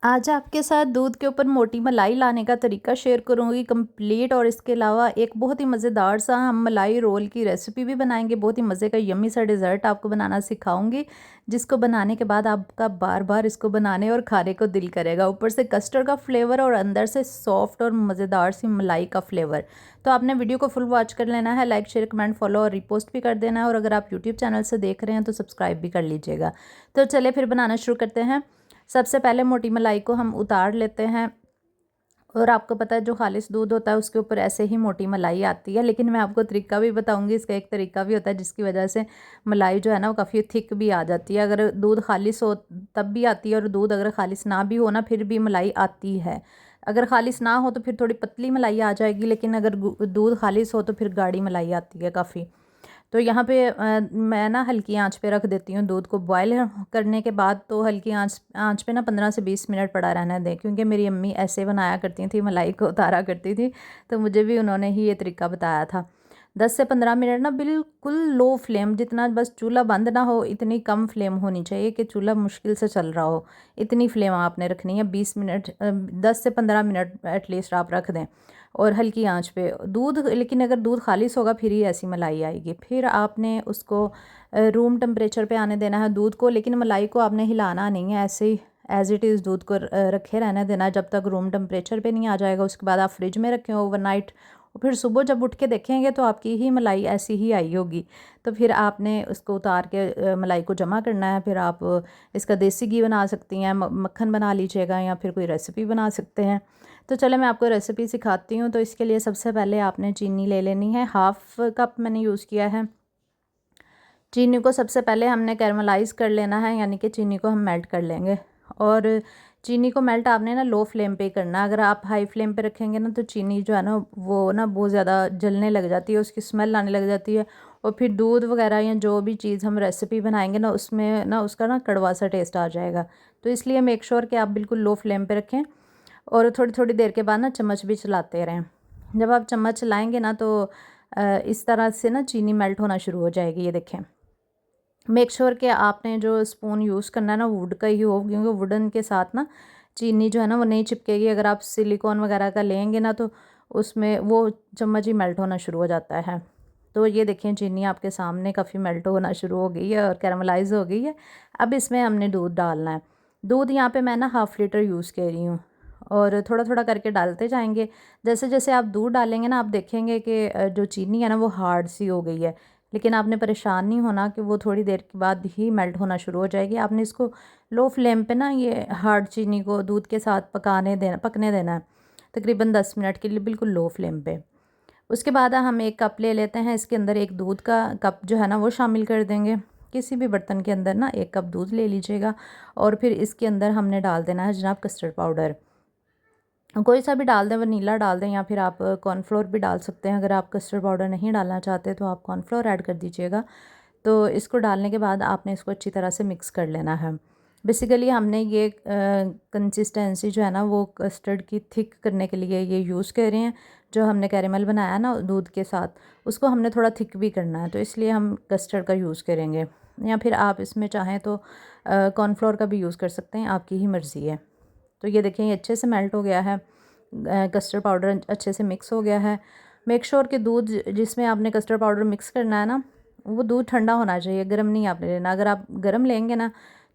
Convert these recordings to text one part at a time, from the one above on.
आज आपके साथ दूध के ऊपर मोटी मलाई लाने का तरीका शेयर करूँगी कंप्लीट। और इसके अलावा एक बहुत ही मज़ेदार सा हम मलाई रोल की रेसिपी भी बनाएंगे। बहुत ही मज़े का यम्मी सा डिज़र्ट आपको बनाना सिखाऊंगी, जिसको बनाने के बाद आपका बार बार इसको बनाने और खाने को दिल करेगा। ऊपर से कस्टर्ड का फ्लेवर और अंदर से सॉफ्ट और मज़ेदार सी मलाई का फ्लेवर। तो आपने वीडियो को फुल वॉच कर लेना है, लाइक शेयर कमेंट फॉलो और रिपोस्ट भी कर देना है। और अगर आप यूट्यूब चैनल से देख रहे हैं तो सब्सक्राइब भी कर लीजिएगा। तो चलिए फिर बनाना शुरू करते हैं। सबसे पहले मोटी मलाई को हम उतार लेते हैं। और आपको पता है जो खालिस दूध होता है उसके ऊपर ऐसे ही मोटी मलाई आती है, लेकिन मैं आपको तरीका भी बताऊंगी। इसका एक तरीका भी होता है जिसकी वजह से मलाई जो है ना वो काफ़ी थिक भी आ जाती है। अगर दूध खालिस हो तब भी आती है, और दूध अगर खालिस ना भी हो ना फिर भी मलाई आती है। अगर खालिस ना हो तो फिर थोड़ी पतली मलाई आ जाएगी, लेकिन अगर दूध खालिस हो तो फिर गाढ़ी मलाई आती है काफ़ी। तो यहाँ पे मैं ना हल्की आंच पे रख देती हूँ दूध को। बॉयल करने के बाद तो हल्की आंच आंच पे ना 15 से 20 मिनट पड़ा रहना दें, क्योंकि मेरी अम्मी ऐसे बनाया करती थी, मलाई को उतारा करती थी। तो मुझे भी उन्होंने ही ये तरीका बताया था। 10 से 15 मिनट ना बिल्कुल लो फ्लेम, जितना बस चूल्हा बंद ना हो इतनी कम फ्लेम होनी चाहिए कि चूल्हा मुश्किल से चल रहा हो, इतनी फ्लेम आपने रखनी है। 20 मिनट 10 से 15 मिनट एटलीस्ट आप रख दें, और हल्की आंच पे दूध। लेकिन अगर दूध खालिस होगा फिर ही ऐसी मलाई आएगी। फिर आपने उसको रूम टेम्परेचर पे आने देना है दूध को, लेकिन मलाई को आपने हिलाना नहीं है, ऐसे ही एज़ इट इज़ दूध को रखे रहने देना है जब तक रूम टेम्परेचर पे नहीं आ जाएगा। उसके बाद आप फ्रिज में रखें ओवरनाइट, और फिर सुबह जब उठ के देखेंगे तो आपकी ही मलाई ऐसी ही आई होगी। तो फिर आपने उसको उतार के मलाई को जमा करना है। फिर आप इसका देसी घी बना सकती हैं, मक्खन बना लीजिएगा, या फिर कोई रेसिपी बना सकते हैं। तो चलो मैं आपको रेसिपी सिखाती हूँ। तो इसके लिए सबसे पहले आपने चीनी ले लेनी है, हाफ़ कप मैंने यूज़ किया है। चीनी को सबसे पहले हमने कैरमलाइज़ कर लेना है, यानी कि चीनी को हम मेल्ट कर लेंगे। और चीनी को मेल्ट आपने ना लो फ्लेम पे ही करना है। अगर आप हाई फ्लेम पे रखेंगे ना तो चीनी जो है ना वो ना बहुत ज़्यादा जलने लग जाती है, उसकी स्मेल आने लग जाती है। और फिर दूध वगैरह या जो भी चीज़ हम रेसिपी बनाएंगे ना उसमें ना उसका ना कड़वा सा टेस्ट आ जाएगा। तो इसलिए मेक श्योर कि आप बिल्कुल लो फ्लेम पे रखें, और थोड़ी थोड़ी देर के बाद ना चम्मच भी चलाते रहें। जब आप चम्मच चलाएंगे ना तो इस तरह से ना चीनी मेल्ट होना शुरू हो जाएगी। ये देखें, मेक श्योर कि आपने जो स्पून यूज़ करना है ना वुड का ही हो, क्योंकि वुडन के साथ ना चीनी जो है ना वो नहीं चिपकेगी। अगर आप सिलिकॉन वगैरह का लेंगे ना तो उसमें वो चम्मच ही मेल्ट होना शुरू हो जाता है। तो ये देखें चीनी आपके सामने काफ़ी मेल्ट होना शुरू हो गई है और कैरमलाइज़ हो गई है। अब इसमें हमने दूध डालना है। दूध यहाँ पे मैं ना हाफ़ लीटर यूज़ कर रही हूँ, और थोड़ा थोड़ा करके डालते जाएंगे। जैसे जैसे आप दूध डालेंगे ना आप देखेंगे कि जो चीनी है ना वो हार्ड सी हो गई है, लेकिन आपने परेशान नहीं होना कि वो थोड़ी देर के बाद ही मेल्ट होना शुरू हो जाएगी। आपने इसको लो फ्लेम पे ना ये हार्ड चीनी को दूध के साथ पकने देना है तकरीबन 10 मिनट के लिए, बिल्कुल लो फ्लेम पे। उसके बाद हम एक कप ले लेते हैं, इसके अंदर एक दूध का कप जो है ना वो शामिल कर देंगे। किसी भी बर्तन के अंदर ना एक कप दूध ले लीजिएगा, और फिर इसके अंदर हमने डाल देना है जनाब कस्टर्ड पाउडर। कोई सा भी डाल दें, वनीला डाल दें, या फिर आप कॉर्नफ्लोर भी डाल सकते हैं। अगर आप कस्टर्ड पाउडर नहीं डालना चाहते तो आप कॉर्नफ्लोर ऐड कर दीजिएगा। तो इसको डालने के बाद आपने इसको अच्छी तरह से मिक्स कर लेना है। बेसिकली हमने ये कंसिस्टेंसी जो है ना वो कस्टर्ड की थिक करने के लिए ये यूज़ कर रहे हैं। जो हमने कैरेमल बनाया ना दूध के साथ उसको हमने थोड़ा थिक भी करना है, तो इसलिए हम कस्टर्ड का यूज़ करेंगे। या फिर आप इसमें चाहें तो कॉर्नफ्लोर का भी यूज़ कर सकते हैं, आपकी ही मर्ज़ी है। तो ये देखें ये अच्छे से मेल्ट हो गया है, कस्टर्ड पाउडर अच्छे से मिक्स हो गया है। मेक श्योर कि दूध जिसमें आपने कस्टर्ड पाउडर मिक्स करना है ना वो दूध ठंडा होना चाहिए, गर्म नहीं आपने लेना। अगर आप गर्म लेंगे ना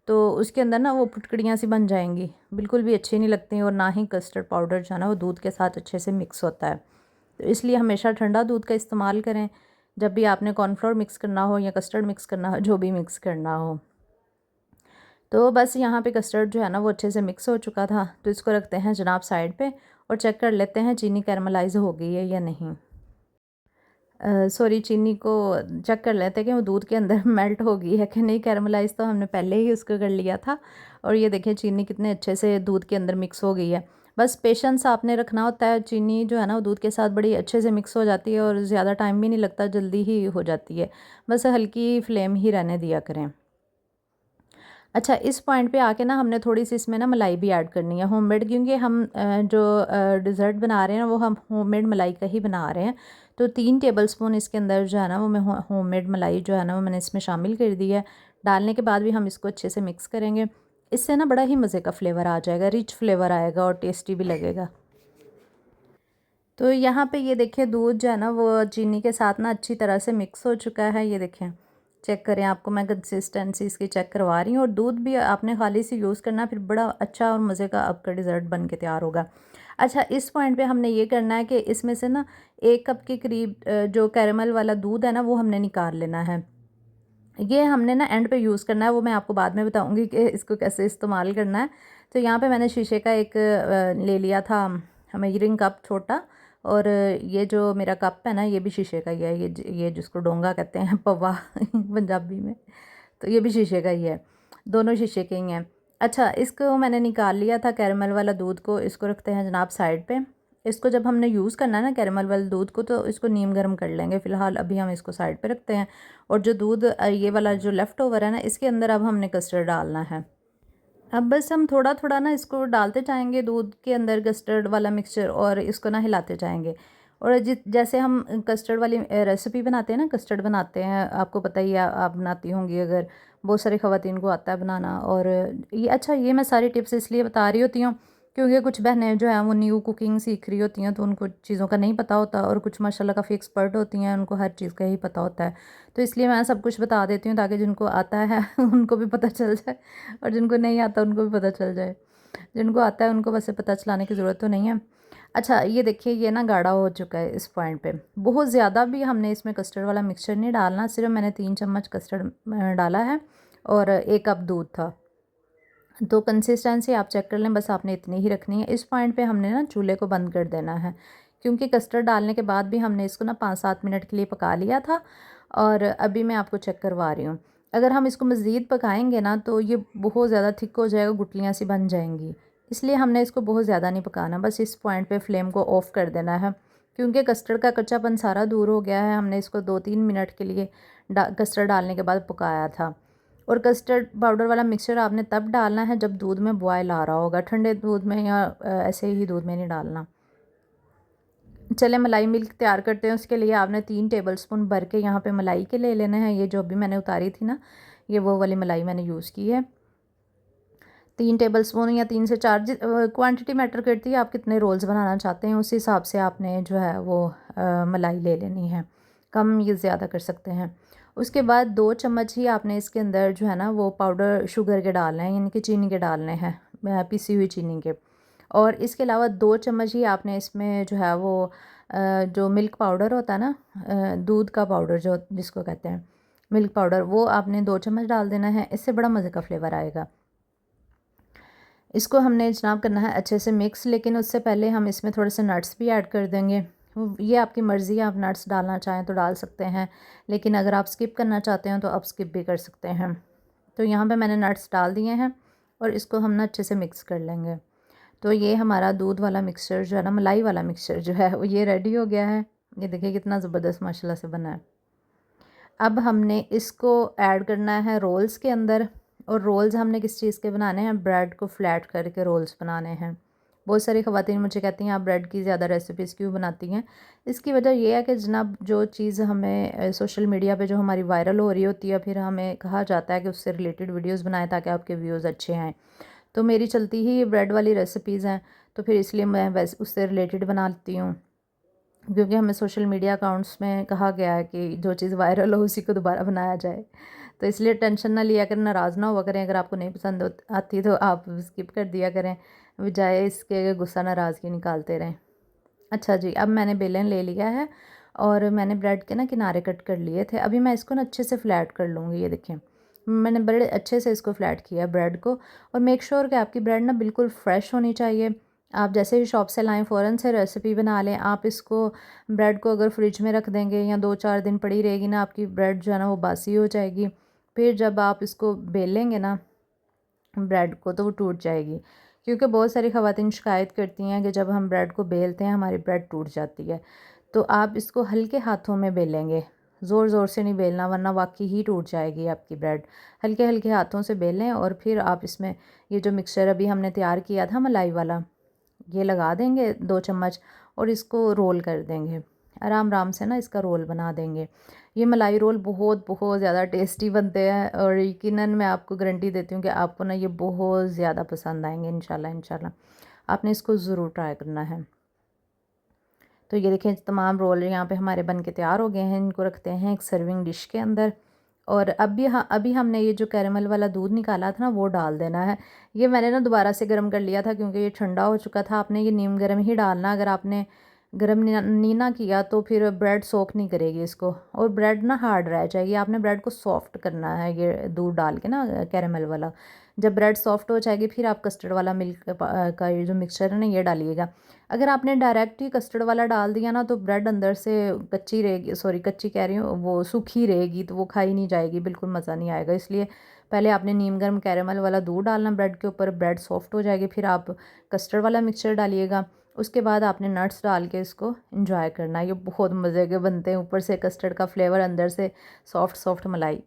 तो उसके अंदर ना वो फुटकड़ियाँ सी बन जाएंगी, बिल्कुल भी अच्छी नहीं लगती, और ना ही कस्टर्ड पाउडर जो है ना वो दूध के साथ अच्छे से मिक्स होता है। तो इसलिए हमेशा ठंडा दूध का इस्तेमाल करें जब भी आपने कॉर्नफ्लोर मिक्स करना हो या कस्टर्ड मिक्स करना हो, जो भी मिक्स करना हो। तो बस यहाँ पे कस्टर्ड जो है ना वो अच्छे से मिक्स हो चुका था। तो इसको रखते हैं जनाब साइड पे, और चेक कर लेते हैं चीनी कैरमलाइज हो गई है या नहीं। सॉरी, चीनी को चेक कर लेते हैं कि वो दूध के अंदर मेल्ट हो गई है कि नहीं। कैरमलाइज तो हमने पहले ही उसको कर लिया था। और ये देखिए चीनी कितने अच्छे से दूध के अंदर मिक्स हो गई है। बस पेशेंस आपने रखना होता है। चीनी जो है ना वो दूध के साथ बड़ी अच्छे से मिक्स हो जाती है, और ज़्यादा टाइम भी नहीं लगता, जल्दी ही हो जाती है। बस हल्की फ्लेम ही रहने दिया करें। अच्छा, इस पॉइंट पे आके ना हमने थोड़ी सी इसमें ना मलाई भी ऐड करनी है होममेड, क्योंकि हम जो डिज़र्ट बना रहे हैं ना वो हम होममेड मलाई का ही बना रहे हैं। तो 3 टेबलस्पून इसके अंदर जो है ना वो मैं होममेड मलाई जो है ना वो मैंने इसमें शामिल कर दी है। डालने के बाद भी हम इसको अच्छे से मिक्स करेंगे। इससे ना बड़ा ही मज़े का फ्लेवर आ जाएगा, रिच फ्लेवर आएगा और टेस्टी भी लगेगा। तो यहाँ पे ये देखिए दूध जो है ना वो चीनी के साथ ना अच्छी तरह से मिक्स हो चुका है। ये देखें, चेक करें, आपको मैं कंसिस्टेंसी इसकी चेक करवा रही हूँ। और दूध भी आपने खाली से यूज़ करना, फिर बड़ा अच्छा और मज़े का आपका डिज़र्ट बन के तैयार होगा। अच्छा, इस पॉइंट पे हमने ये करना है कि इसमें से ना 1 कप के करीब जो कैरेमल वाला दूध है ना वो हमने निकाल लेना है। ये हमने ना एंड पे यूज़ करना है, वो मैं आपको बाद में बताऊँगी कि इसको कैसे इस्तेमाल करना है। तो यहाँ पे मैंने शीशे का एक ले लिया था मेजरिंग कप छोटा, और ये जो मेरा कप है ना ये भी शीशे का ही है। ये जिसको डोंगा कहते हैं पवा पंजाबी में, तो ये भी शीशे का ही है, दोनों शीशे के ही हैं। अच्छा, इसको मैंने निकाल लिया था कैरेमल वाला दूध को, इसको रखते हैं जनाब साइड पे। इसको जब हमने यूज़ करना है ना कैरेमल वाले दूध को, तो इसको नीम गर्म कर लेंगे। फ़िलहाल अभी हम इसको साइड पे रखते हैं। और जो दूध ये वाला जो लेफ़्ट ओवर है ना, इसके अंदर अब हमने कस्टर्ड डालना है। अब बस हम थोड़ा थोड़ा ना इसको डालते जाएंगे दूध के अंदर कस्टर्ड वाला मिक्सचर, और इसको ना हिलाते जाएंगे। और जैसे हम कस्टर्ड वाली रेसिपी बनाते हैं ना, कस्टर्ड बनाते हैं, आपको पता ही है, आप बनाती होंगी अगर, बहुत सारी ख़वातीन को आता है बनाना। और ये अच्छा, ये मैं सारी टिप्स इसलिए बता रही होती हूँ क्योंकि कुछ बहनें जो हैं वो न्यू कुकिंग सीख रही होती हैं, तो उनको चीज़ों का नहीं पता होता, और कुछ माशाल्लाह काफ़ी एक्सपर्ट होती हैं, उनको हर चीज़ का ही पता होता है। तो इसलिए मैं सब कुछ बता देती हूँ ताकि जिनको आता है उनको भी पता चल जाए, और जिनको नहीं आता उनको भी पता चल जाए। जिनको आता है उनको वैसे पता चलाने की ज़रूरत तो नहीं है। अच्छा, ये देखिए, ये ना गाढ़ा हो चुका है इस पॉइंट पे। बहुत ज़्यादा भी हमने इसमें कस्टर्ड वाला मिक्सचर नहीं डालना, सिर्फ मैंने 3 चम्मच कस्टर्ड डाला है, और 1 कप दूध था। तो कंसिस्टेंसी आप चेक कर लें, बस आपने इतनी ही रखनी है। इस पॉइंट पे हमने ना चूल्हे को बंद कर देना है, क्योंकि कस्टर्ड डालने के बाद भी हमने इसको ना 5-7 मिनट के लिए पका लिया था, और अभी मैं आपको चेक करवा रही हूँ। अगर हम इसको मज़ीद पकाएंगे ना तो ये बहुत ज़्यादा थिक हो जाएगा, गुठलियाँ सी बन जाएंगी। इसलिए हमने इसको बहुत ज़्यादा नहीं पकाना, बस इस पॉइंट पे फ्लेम को ऑफ़ कर देना है, क्योंकि कस्टर्ड का कच्चापन सारा दूर हो गया है। हमने इसको 2-3 मिनट के लिए कस्टर्ड डालने के बाद पकाया था। और कस्टर्ड पाउडर वाला मिक्सचर आपने तब डालना है जब दूध में बॉयल आ रहा होगा, ठंडे दूध में या ऐसे ही दूध में नहीं डालना। चले, मलाई मिल्क तैयार करते हैं। उसके लिए आपने 3 टेबलस्पून भर के यहाँ पे मलाई के ले लेने हैं। ये जो अभी मैंने उतारी थी ना, ये वो वाली मलाई मैंने यूज़ की है। 3 टेबलस्पून या 3 से 4, क्वांटिटी मैटर करती है, आप कितने रोल्स बनाना चाहते हैं उस हिसाब से आपने जो है वो मलाई ले लेनी है, कम या ज़्यादा कर सकते हैं। उसके बाद 2 चम्मच ही आपने इसके अंदर जो है ना वो पाउडर शुगर के डालने हैं, यानी कि चीनी के डालने हैं, पिसी हुई चीनी के। और इसके अलावा 2 चम्मच ही आपने इसमें जो है वो जो मिल्क पाउडर होता है ना, दूध का पाउडर जो जिसको कहते हैं मिल्क पाउडर, वो आपने 2 चम्मच डाल देना है। इससे बड़ा मज़े का फ्लेवर आएगा। इसको हमने जनाब करना है अच्छे से मिक्स, लेकिन उससे पहले हम इसमें थोड़े से नट्स भी ऐड कर देंगे। ये आपकी मर्ज़ी है, आप नट्स डालना चाहें तो डाल सकते हैं, लेकिन अगर आप स्किप करना चाहते हैं तो आप स्किप भी कर सकते हैं। तो यहाँ पे मैंने नट्स डाल दिए हैं, और इसको हम ना अच्छे से मिक्स कर लेंगे। तो ये हमारा दूध वाला मिक्सचर जो है ना, मलाई वाला मिक्सचर जो है वो ये रेडी हो गया है। ये देखिए कितना ज़बरदस्त माशाल्लाह से बना है। अब हमने इसको ऐड करना है रोल्स के अंदर। और रोल्स हमने किस चीज़ के बनाने हैं, ब्रेड को फ्लैट करके रोल्स बनाने हैं। बहुत सारी ख़वातीन मुझे कहती हैं आप ब्रेड की ज़्यादा रेसिपीज़ क्यों बनाती हैं। इसकी वजह यह है कि जनाब जो चीज़ हमें सोशल मीडिया पे जो हमारी वायरल हो रही होती है, फिर हमें कहा जाता है कि उससे रिलेटेड वीडियोज़ बनाएं ताकि आपके व्यूज़ अच्छे आएँ। तो मेरी चलती ही ब्रेड वाली रेसिपीज़ हैं, तो फिर इसलिए मैं वैसे उससे रिलेटेड बनाती हूँ, क्योंकि हमें सोशल मीडिया अकाउंट्स में कहा गया है कि जो चीज़ वायरल हो उसी को दोबारा बनाया जाए। तो इसलिए टेंशन ना लिया करें, नाराज़ ना हुआ करें, अगर आपको नहीं पसंद आती तो आप स्किप कर दिया करें, बजाय इसके गुस्सा नाराज़गी निकालते रहें। अच्छा जी, अब मैंने बेलन ले लिया है, और मैंने ब्रेड के ना किनारे कट कर लिए थे। अभी मैं इसको ना अच्छे से फ्लैट कर लूँगी। ये देखें, मैंने बड़े अच्छे से इसको फ्लैट किया ब्रेड को। और मेक श्योर कि आपकी ब्रेड ना बिल्कुल फ्रेश होनी चाहिए। आप जैसे ही शॉप से लाएं फ़ौरन से रेसिपी बना लें। आप इसको ब्रेड को अगर फ्रिज में रख देंगे या 2-4 दिन पड़ी रहेगी ना, आपकी ब्रेड जो है ना वो बासी हो जाएगी। फिर जब आप इसको बेलेंगे ना ब्रेड को, तो वो टूट जाएगी। क्योंकि बहुत सारी ख़वातीन शिकायत करती हैं कि जब हम ब्रेड को बेलते हैं हमारी ब्रेड टूट जाती है। तो आप इसको हल्के हाथों में बेलेंगे, ज़ोर ज़ोर से नहीं बेलना, वरना वाकई ही टूट जाएगी आपकी ब्रेड। हल्के हल्के हाथों से बेलें, और फिर आप इसमें ये जो मिक्सचर अभी हमने तैयार किया था मलाई वाला, ये लगा देंगे 2 चम्मच, और इसको रोल कर देंगे। आराम आराम से ना इसका रोल बना देंगे। ये मलाई रोल बहुत बहुत ज़्यादा टेस्टी बनते हैं और यकीनन मैं आपको गारंटी देती हूँ कि आपको ना ये बहुत ज़्यादा पसंद आएंगे इंशाल्लाह इंशाल्लाह। आपने इसको ज़रूर ट्राई करना है। तो ये देखें तमाम रोल यहाँ पे हमारे बन के तैयार हो गए हैं। इनको रखते हैं एक सर्विंग डिश के अंदर। और अभी हमने ये जो कैरेमल वाला दूध निकाला था ना वो डाल देना है। ये मैंने ना दोबारा से गर्म कर लिया था क्योंकि ये ठंडा हो चुका था। आपने ये नीम गर्म ही डालना, अगर आपने गर्म नहीं ना किया तो फिर ब्रेड सोख नहीं करेगी इसको और ब्रेड ना हार्ड रह जाएगी। आपने ब्रेड को सॉफ्ट करना है ये दूध डाल के ना कैरेमल वाला। जब ब्रेड सॉफ्ट हो जाएगी फिर आप कस्टर्ड वाला मिल्क का ये जो मिक्सचर है ना ये डालिएगा। अगर आपने डायरेक्ट ही कस्टर्ड वाला डाल दिया ना तो ब्रेड अंदर से कच्ची रहेगी, सॉरी कच्ची कह रही हूँ, वो सूखी रहेगी तो वो खाई नहीं जाएगी, बिल्कुल मज़ा नहीं आएगा। इसलिए पहले आपने नीम गर्म कैरेमल वाला दूध डालना ब्रेड के ऊपर, ब्रेड सॉफ्ट हो जाएगी फिर आप कस्टर्ड वाला मिक्सचर डालिएगा। उसके बाद आपने नट्स डाल के इसको इंजॉय करना है। ये बहुत मज़े के बनते हैं, ऊपर से कस्टर्ड का फ्लेवर, अंदर से सॉफ्ट सॉफ्ट मलाई।